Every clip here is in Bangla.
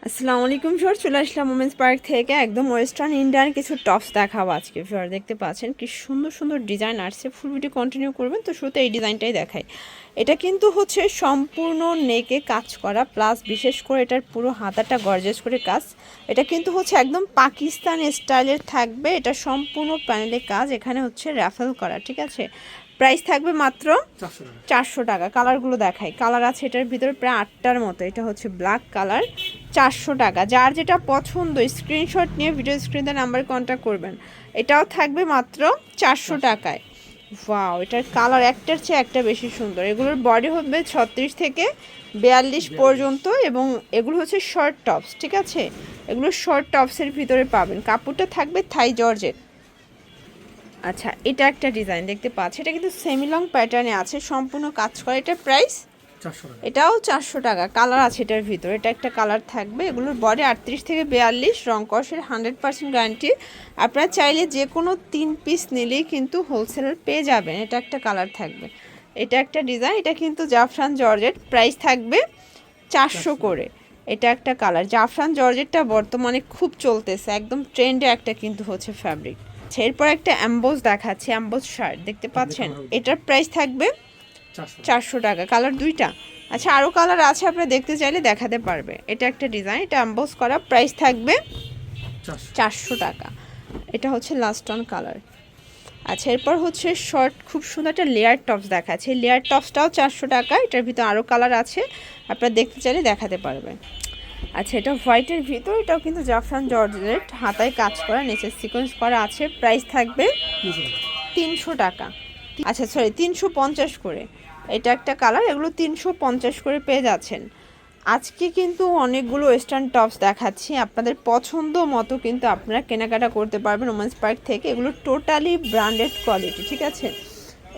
আসসালামু আলাইকুম ফিওর, চলে আসলাম ওমেন্স পার্ক থেকে একদম ওয়েস্টার্ন ইন্ডিয়ান কিছু টপস দেখাবো আজকে। ফিওর দেখতে পাচ্ছেন কি সুন্দর সুন্দর ডিজাইন আসছে। ফুল ভিডিও কন্টিনিউ করবেন। তো শুরুতে এই ডিজাইনটাই দেখাই। এটা কিন্তু হচ্ছে সম্পূর্ণ নেকে কাজ করা, প্লাস বিশেষ করে এটার পুরো হাতাটা গর্জেস করে কাজ। এটা কিন্তু হচ্ছে একদম পাকিস্তান স্টাইলের থাকবে। এটা সম্পূর্ণ প্যানেলে কাজ, এখানে হচ্ছে র্যাফেল করা, ঠিক আছে। প্রাইস থাকবে মাত্র 400 টাকা। কালারগুলো দেখাই, কালার আছে এটার ভিতরে প্রায় 8টার মতো। এটা হচ্ছে ব্ল্যাক কালার, 400 টাকা। যার যেটা পছন্দ স্ক্রিনশট নিয়ে ভিডিও স্ক্রিনে নাম্বারে কন্ট্যাক্ট করবেন। এটাও থাকবে মাত্র 400 টাকায়। ওয়াও, এটার কালার একটার চেয়ে একটা বেশি সুন্দর। এগুলোর বডি হবে 36 থেকে 42 পর্যন্ত, এবং এগুলো হচ্ছে শর্ট টপস, ঠিক আছে। এগুলো শর্ট টপসের ভিতরে পাবেন। কাপড়টা থাকবে থাই জর্জেট। আচ্ছা, এটা একটা ডিজাইন দেখতে পাচ্ছি, এটা কিন্তু সেমি লং প্যাটার্নে আছে, সম্পূর্ণ কাজ করা। এটার প্রাইস 400 টাকা। এটাও 400 টাকা। কালার আছে এটার ভিতরে, এটা একটা কালার থাকবে। এগুলোর বডি 38 থেকে 42, রং কষের 100% গ্যারান্টি। আপনারা চাইলে যে কোনো 3 পিস নিলেই কিন্তু হোলসেলার পেয়ে যাবেন। এটা একটা কালার থাকবে। এটা একটা ডিজাইন, এটা কিন্তু জাফরান জর্জেট, প্রাইস থাকবে 400 করে। এটা একটা কালার, জাফরান জর্জেটটা বর্তমানে খুব চলতেছে, একদম ট্রেন্ডে একটা কিন্তু হচ্ছে ফ্যাব্রিক। এরপর একটা অ্যাম্বোজ দেখাচ্ছি, অ্যাম্বোজ শার্ট দেখতে পাচ্ছেন। এটার প্রাইস থাকবে 400 টাকা। কালার দুইটা। আচ্ছা, আরও কালার আছে, আপনারা দেখতে চাইলে দেখাতে পারবে। এটা একটা ডিজাইন, এটা অ্যাম্বোজ করা, প্রাইস থাকবে 400 টাকা। এটা হচ্ছে লাস্ট অন কালার। আচ্ছা, এরপর হচ্ছে শর্ট খুব সুন্দর একটা লেয়ার টপস দেখাচ্ছে। লেয়ার টপসটাও 400 টাকা। এটার ভিতরে আরও কালার আছে, আপনারা দেখতে চাইলে দেখাতে পারবেন। আচ্ছা, এটা হোয়াইটের ভিতর, এটাও কিন্তু জাফরান জর্জেট, হাতায় কাজ করা, নিচে সিকোয়েন্স করা আছে। প্রাইস থাকবে 300 টাকা। আচ্ছা সরি, 350 করে। এটা একটা কালার, এগুলো 350 করে পেয়ে যাচ্ছেন। আজকে কিন্তু অনেকগুলো ওয়েস্টার্ন টপস দেখাচ্ছি, আপনাদের পছন্দ মতো কিন্তু আপনারা কেনাকাটা করতে পারবেন ওমেন্স পার্ক থেকে। এগুলো টোটালি ব্র্যান্ডেড কোয়ালিটি, ঠিক আছে।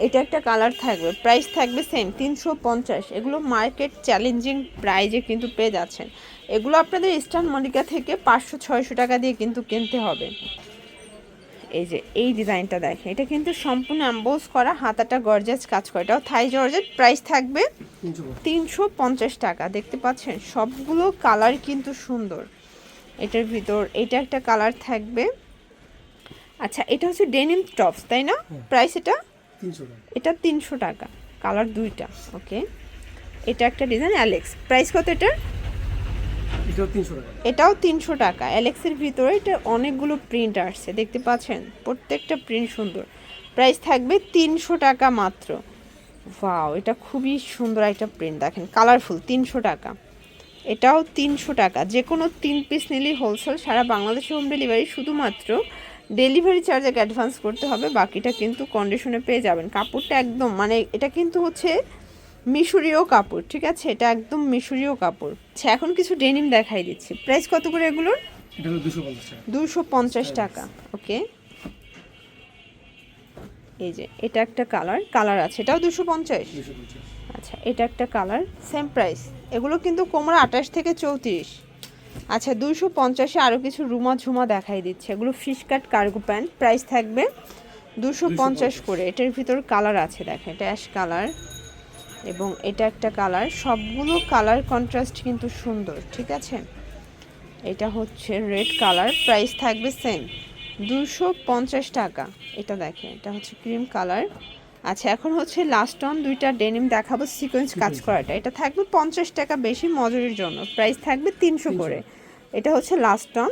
এটা একটা কালার থাকবে, প্রাইস থাকবে সেম 350। এগুলো মার্কেট চ্যালেঞ্জিং প্রাইজে কিন্তু পেয়ে যাচ্ছেন। এগুলো আপনাদের ইস্টার্ন মল্লিকা থেকে 500-600 টাকা দিয়ে কিন্তু কিনতে হবে। এই যে এই ডিজাইনটা দেখেন, এটা কিন্তু সম্পূর্ণ অ্যাম্বোজ করা, হাতাটা গর্জাস কাজ করা, এটাও থাই জর্জেট, প্রাইস থাকবে 350 টাকা। দেখতে পাচ্ছেন সবগুলো কালার কিন্তু সুন্দর। এটার ভিতর এটা একটা কালার থাকবে। আচ্ছা, এটা হচ্ছে ডেনিম টপস, তাই না? প্রাইস এটা 300 টাকা। কালার দুইটা, ওকে। এটা একটা ডিজাইন অ্যালেক্স, প্রাইস কত এটার? এটাও 300 টাকা। অ্যালেক্সের ভিতরে এটা অনেকগুলো প্রিন্ট আসছে, দেখতে পাচ্ছেন প্রত্যেকটা প্রিন্ট সুন্দর। প্রাইস থাকবে 300 টাকা মাত্র। ওয়াও, এটা খুবই সুন্দর একটা প্রিন্ট, দেখেন কালারফুল, 300 টাকা। এটাও 300 টাকা। যে কোনো 3 পিস নিলেই হোলসেল, সারা বাংলাদেশে হোম ডেলিভারি। শুধুমাত্র ডেলিভারি চার্জ আগে অ্যাডভান্স করতে হবে, বাকিটা কিন্তু কন্ডিশনে পেয়ে যাবেন। কাপড়টা একদম মানে এটা কিন্তু হচ্ছে মিশরীয় কাপড়, ঠিক আছে। এটা একদম মিশরীয় কাপড়। আচ্ছা, এখন কিছু ডেনিম দেখাই দিচ্ছি। প্রাইস কত করে এগুলোর? এটা হলো 250 টাকা। 250 টাকা, ওকে। এই যে এটা একটা কালার, কালার আছে, এটাও 250। আচ্ছা, এটা একটা কালার, সেম প্রাইস। এগুলো কিন্তু কোমরা 28 থেকে 34। আচ্ছা, 250-এ আরও কিছু রুমা ঝুমা দেখাই দিচ্ছে। এগুলো ফিশ কাট কার্গো প্যান্ট, প্রাইস থাকবে 250 করে। এটার ভিতর কালার আছে, দেখেন এটা অ্যাশ কালার, এবং এটা একটা কালার। সবগুলো কালার কন্ট্রাস্ট কিন্তু সুন্দর, ঠিক আছে। এটা হচ্ছে রেড কালার, প্রাইস থাকবে সেম 250 টাকা। এটা দেখেন, এটা হচ্ছে ক্রিম কালার। আচ্ছা, এখন হচ্ছে লাস্ট অন দুইটা ডেনিম দেখাবো, সিকোয়েন্স কাজ করাটা। এটা থাকবে 50 টাকা বেশি মজুরির জন্য, প্রাইস থাকবে 300 করে। এটা হচ্ছে লাস্ট অন,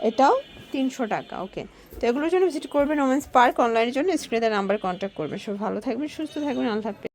এটাও 300 টাকা, ওকে। তো এগুলোর জন্য ভিজিট করবেন ওমেন্স পার্ক। অনলাইনের জন্য স্ক্রিনে নাম্বার কন্ট্যাক্ট করবেন। সব ভালো থাকবেন, সুস্থ থাকবেন, আল্লাহ হাফেজ।